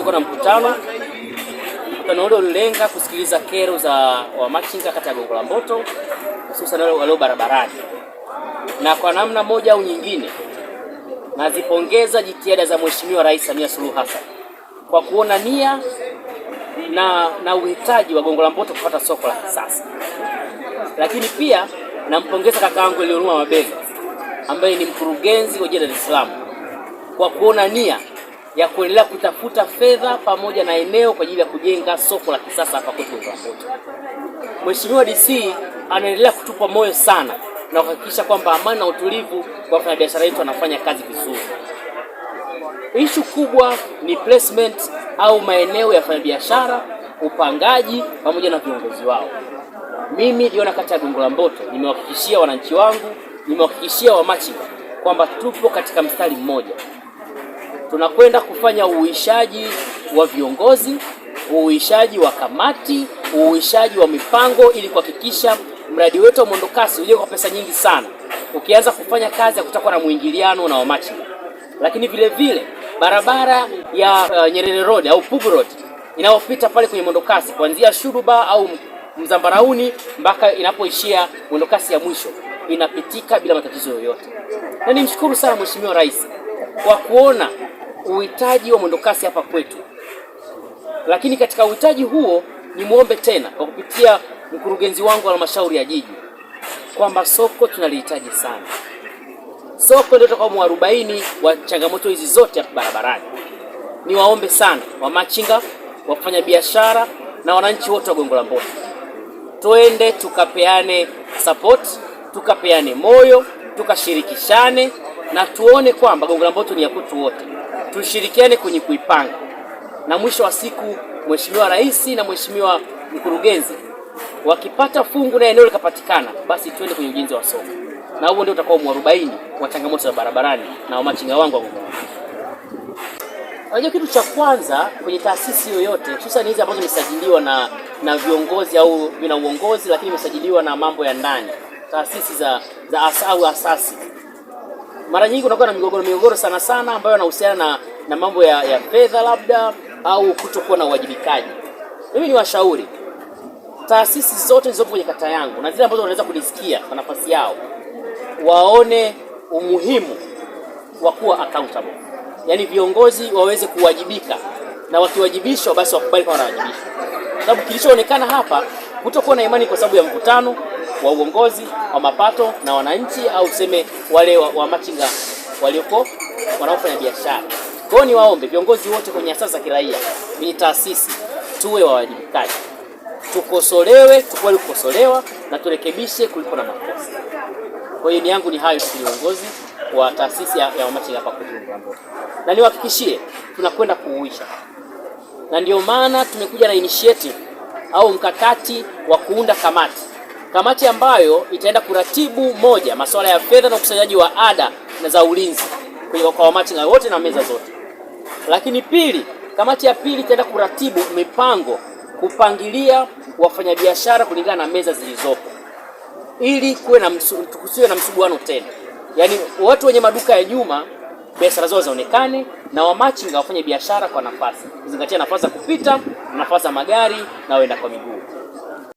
kutakuwa na mkutano ule ulilenga kusikiliza kero za wamachinga kata ya Gongo la Mboto, hususan wale walio barabarani. Na kwa namna moja au nyingine nazipongeza jitihada za Mheshimiwa Rais Samia Suluhu Hassan kwa kuona nia na uhitaji wa Gongo la Mboto kupata soko la kisasa. Lakini pia nampongeza kakaangu Elionuma Mabega ambaye ni mkurugenzi wa Dar es Salaam kwa kuona nia ya kuendelea kutafuta fedha pamoja na eneo kwa ajili ya kujenga soko la kisasa hapa kwetu Gongo la Mboto. Mheshimiwa DC anaendelea kutupa moyo sana na kuhakikisha kwamba amani na utulivu kwa wafanyabiashara wetu wanafanya kazi vizuri. Issue kubwa ni placement au maeneo ya wafanyabiashara, upangaji pamoja na viongozi wao. Mimi niliona kata ya Gongo la Mboto, nimewahakikishia wananchi wangu, nimewahakikishia wamachinga kwamba tupo katika mstari mmoja. Tunakwenda kufanya uhuishaji wa viongozi, uhuishaji wa kamati, uhuishaji wa mipango ili kuhakikisha mradi wetu wa mwendokasi uje kwa pesa nyingi sana. Ukianza kufanya kazi kutakuwa na muingiliano na wamachinga. Lakini vile vile barabara ya Nyerere Road au Pugu Road inayopita pale kwenye mwendokasi kuanzia Shuruba au Mzambarauni mpaka inapoishia mwendokasi ya mwisho inapitika bila matatizo yoyote. Na nimshukuru sana Mheshimiwa Rais kwa kuona uhitaji wa mwendokasi hapa kwetu. Lakini katika uhitaji huo nimuombe tena kwa kupitia mkurugenzi wangu wa halmashauri ya jiji kwamba soko tunalihitaji sana. Soko ndio tutakuwa mwarobaini wa changamoto hizi zote hapa barabarani. Niwaombe sana wamachinga, wafanya biashara na wananchi wote wa Gongo la Mboto. Twende tukapeane support, tukapeane moyo, tukashirikishane na tuone kwamba Gongo la Mboto ni ya kwetu wote. Tushirikiane kwenye kuipanga. Na mwisho wa siku Mheshimiwa Rais na Mheshimiwa mkurugenzi wakipata fungu na eneo likapatikana, basi twende kwenye ujenzi wa soko. Na huo ndio utakuwa mwarobaini wa changamoto za barabarani na wamachinga wangu wa Gongo la Mboto. Unajua kitu cha kwanza kwenye taasisi yoyote, hususan hizi ambazo zimesajiliwa na viongozi au vina uongozi lakini imesajiliwa na mambo ya ndani, taasisi za asasi. Mara nyingi unakuwa na migogoro sana ambayo yanahusiana na mambo ya fedha labda au kutokuwa na uwajibikaji. Mimi ni washauri taasisi zote zilizopo kwenye kata yangu na zile ambazo wanaweza kunisikia kwa nafasi yao waone umuhimu wa kuwa accountable. Yaani viongozi waweze kuwajibika na wakiwajibishwa basi wakubali kama wanawajibishwa. Sababu kilichoonekana hapa kutokuwa na imani kwa sababu ya mkutano wa uongozi wa mapato na wananchi au useme wale wa machinga walioko wanaofanya biashara. Kwa hiyo niwaombe viongozi wote kwenye asasi za kiraia, kwenye taasisi tuwe wawajibikaji. Tukosolewe, tukubali kukosolewa na turekebishe kulipo na makosa. Kwa hiyo ni yangu ni hayo kwa viongozi wa taasisi ya wamachinga hapa kwetu Gongo la Mboto. Na niwahakikishie tunakwenda kuuisha. Na ndio maana tumekuja na initiative au mkakati wa kuunda kamati ambayo itaenda kuratibu moja masuala ya fedha na ukusanyaji wa ada na za ulinzi kwa wamachinga wote na meza zote. Lakini pili, kamati ya pili itaenda kuratibu mipango, kupangilia wafanyabiashara kulingana na meza zilizopo ili tukusiwe na msuguano tena. Yaani watu wenye maduka ya nyuma biashara zao zaonekane na wamachinga wafanye biashara kwa nafasi. Kuzingatia nafasi za kupita, nafasi za magari na waenda kwa miguu.